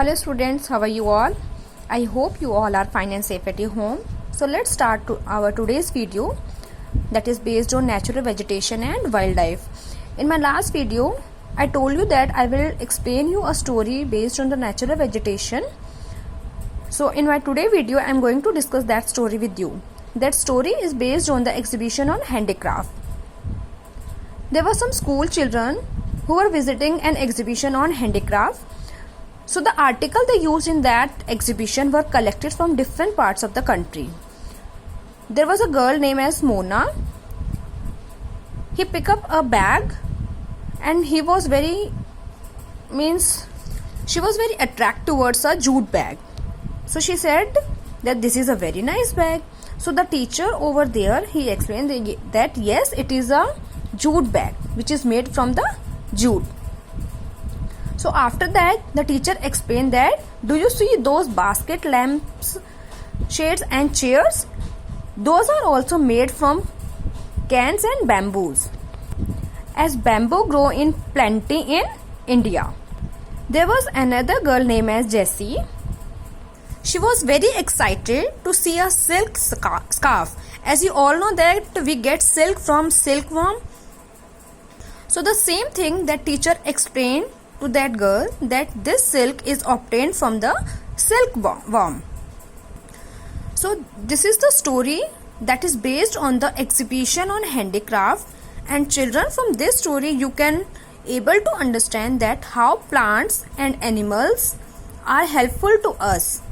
Hello students, how are you all? I hope you all are fine and safe at your home. So let's start our today's video that is based on natural vegetation and wildlife. In my last video, I told you that I will explain you a story based on the natural vegetation. So in my today video, I am going to discuss that story with you. That story is based on the exhibition on handicraft. There were some school children who were visiting an exhibition on handicraft. So the article they used in that exhibition were collected from different parts of the country. There was a girl named as Mona. He picked up a bag and she was very attracted towards a jute bag. So she said that this is a very nice bag. So the teacher over there, he explained that yes, it is a jute bag which is made from the jute. So after that, the teacher explained that, do you see those basket lamps, shades and chairs? Those are also made from cans and bamboos, as bamboo grow in plenty in India. There was another girl named as Jessie. She was very excited to see a silk scarf. As you all know that we get silk from silkworm. So the same thing that teacher explained to that girl, that this silk is obtained from the silkworm. So this is the story that is based on the exhibition on handicraft, and children, from this story you can able to understand that how plants and animals are helpful to us.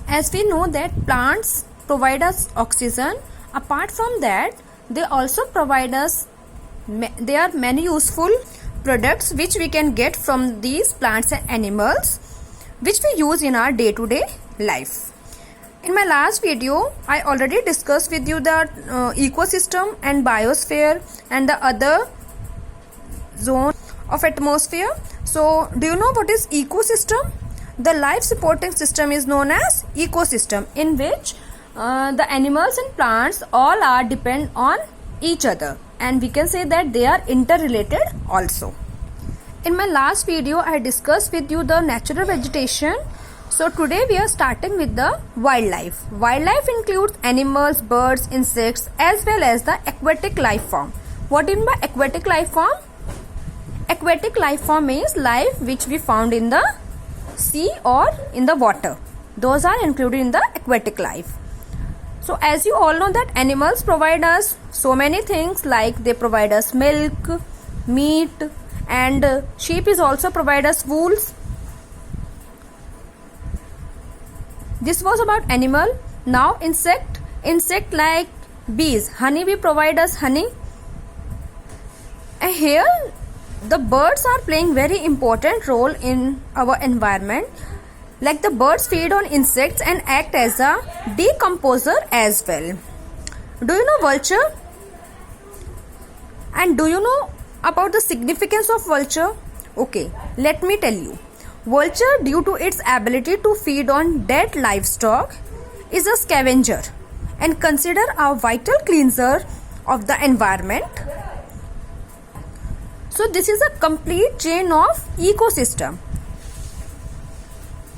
As we know that plants provide us oxygen, apart from that they also provide us, there are many useful products which we can get from these plants and animals, which we use in our day-to-day life. In my last video, I already discussed with you the ecosystem and biosphere and the other zone of atmosphere. So, do you know what is ecosystem? The life supporting system is known as ecosystem, in which the animals and plants all are depend on each other, and we can say that they are interrelated also. In my last video, I discussed with you the natural vegetation. So today we are starting with the wildlife. Wildlife includes animals, birds, insects as well as the aquatic life form. What do you mean by aquatic life form? Aquatic life form means life which we found in the sea or in the water. Those are included in the aquatic life. So as you all know that animals provide us so many things, like they provide us milk, meat, and sheep is also provide us wools. This was about animal. Now insect like bees, honeybee provide us honey. And here the birds are playing very important role in our environment. Like the birds feed on insects and act as a decomposer as well. Do you know vulture? And do you know about the significance of vulture? Okay, let me tell you. Vulture, due to its ability to feed on dead livestock, is a scavenger and considered a vital cleanser of the environment. So this is a complete chain of ecosystem.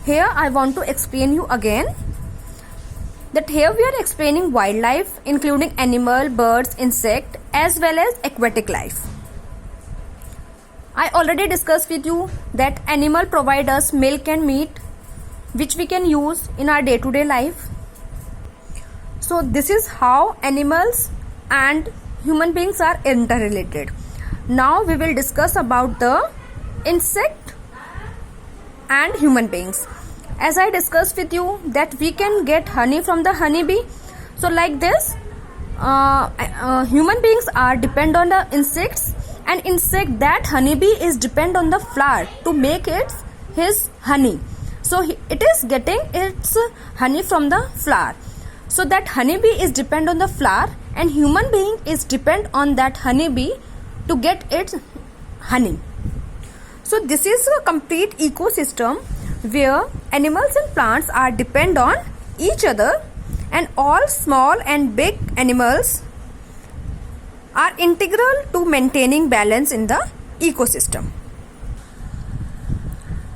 Here I want to explain you again that here we are explaining wildlife including animal, birds, insect as well as aquatic life. I already discussed with you that animal provide us milk and meat which we can use in our day-to-day life. So this is how animals and human beings are interrelated. Now we will discuss about the insect and human beings. As I discussed with you that we can get honey from the honeybee. So like this, human beings are depend on the insects, and insect that honeybee is depend on the flower to make his honey. So it is getting its honey from the flower. So that honeybee is depend on the flower, and human being is depend on that honeybee to get its honey. So this is a complete ecosystem where animals and plants are depend on each other, and all small and big animals are integral to maintaining balance in the ecosystem.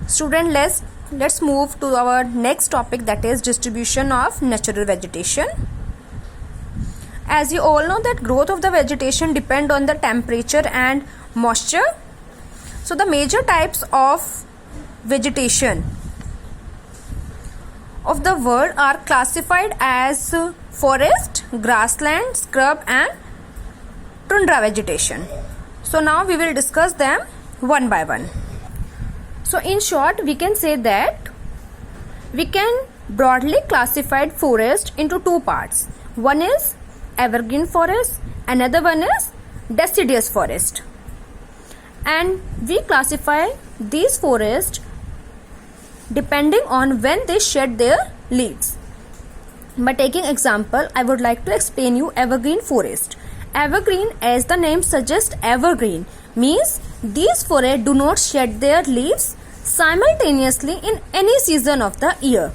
Student, let's move to our next topic, that is distribution of natural vegetation. As you all know that growth of the vegetation depend on the temperature and moisture. So the major types of vegetation of the world are classified as forest, grassland, scrub and tundra vegetation. So now we will discuss them one by one. So in short, we can say that we can broadly classify forest into two parts. One is evergreen forest, another one is deciduous forest. And we classify these forests depending on when they shed their leaves. By taking example, I would like to explain you evergreen forest. Evergreen, as the name suggests, evergreen means these forests do not shed their leaves simultaneously in any season of the year.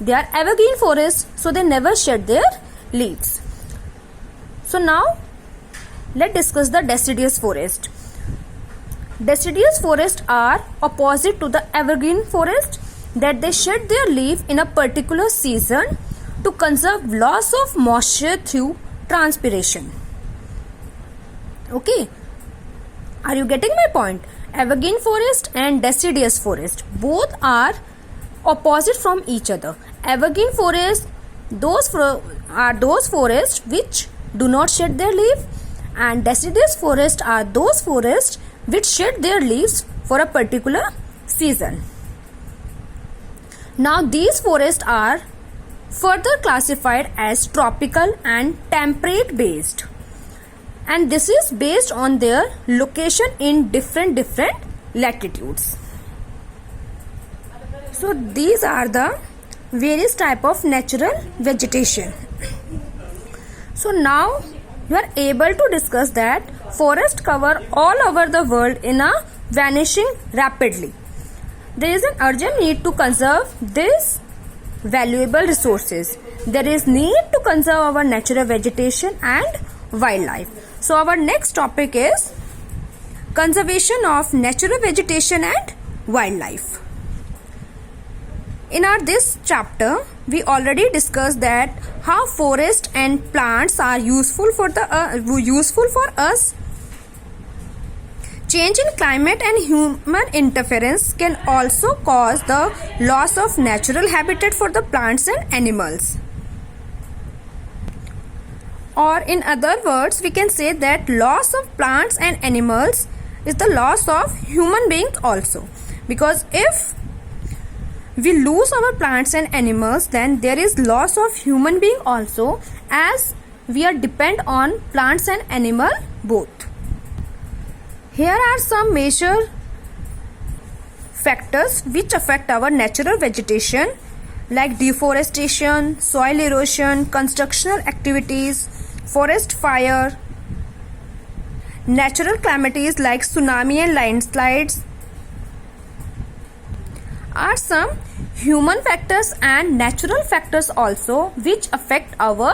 They are evergreen forests, so they never shed their leaves. So now let's discuss the deciduous forest. Deciduous forests are opposite to the evergreen forest, that they shed their leaf in a particular season to conserve loss of moisture through transpiration. Okay, are you getting my point? Evergreen forest and deciduous forest both are opposite from each other. Evergreen forest, are those forests which do not shed their leaf, and deciduous forest are those forests which shed their leaves for a particular season. Now these forests are further classified as tropical and temperate based, and this is based on their location in different latitudes. So these are the various type of natural vegetation. So now you are able to discuss that forests cover all over the world in a vanishing rapidly. There is an urgent need to conserve these valuable resources. There is need to conserve our natural vegetation and wildlife. So our next topic is conservation of natural vegetation and wildlife. In this chapter, we already discussed that how forests and plants are useful for us. Change in climate and human interference can also cause the loss of natural habitat for the plants and animals. Or in other words, we can say that loss of plants and animals is the loss of human beings also. Because if we lose our plants and animals, then there is loss of human being also, as we are depend on plants and animal both. Here are some major factors which affect our natural vegetation, like deforestation, soil erosion, constructional activities, forest fire, natural calamities like tsunami and landslides are some human factors and natural factors also which affect our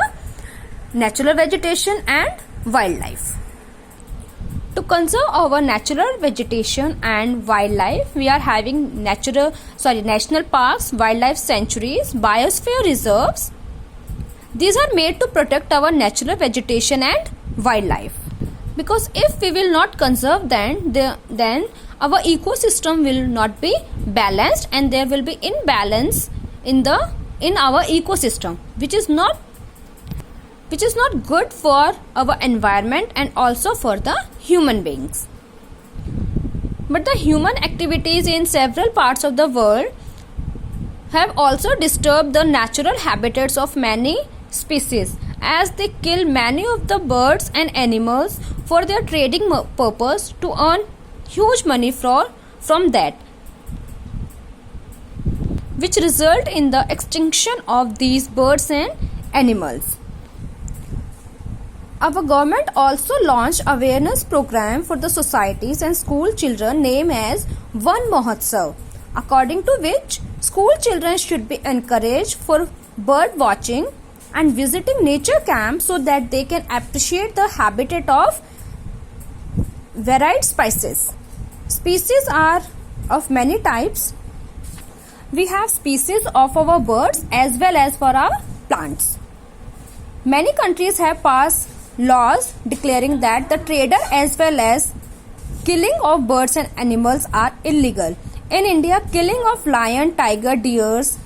natural vegetation and wildlife. To conserve our natural vegetation and wildlife, we are having national parks, wildlife sanctuaries, biosphere reserves. These are made to protect our natural vegetation and wildlife. Because if we will not conserve them, then our ecosystem will not be balanced, and there will be imbalance in our ecosystem, which is not good for our environment and also for the human beings. But the human activities in several parts of the world have also disturbed the natural habitats of many species, as they kill many of the birds and animals for their trading purpose to earn huge money from that, which result in the extinction of these birds and animals. Our government also launched awareness program for the societies and school children named as Van Mahotsav, according to which school children should be encouraged for bird watching and visiting nature camps so that they can appreciate the habitat of varied species. Species are of many types, we have species of our birds as well as for our plants. Many countries have passed laws declaring that the trader as well as killing of birds and animals are illegal. In India, killing of lion, tiger, deers,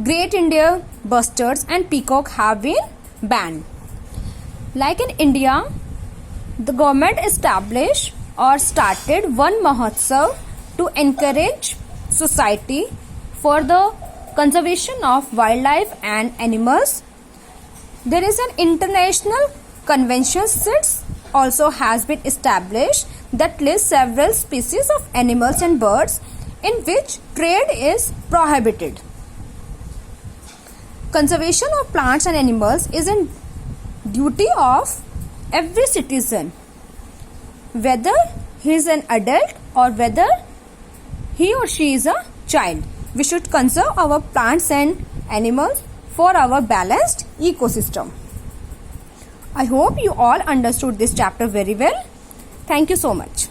great Indian bustards and peacock have been banned. Like in India, the government established or started one Mahotsav to encourage society for the conservation of wildlife and animals. There is an international convention CITES also has been established that lists several species of animals and birds in which trade is prohibited. Conservation of plants and animals is a duty of every citizen, whether he is an adult or whether he or she is a child. We should conserve our plants and animals for our balanced ecosystem. I hope you all understood this chapter very well. Thank you so much.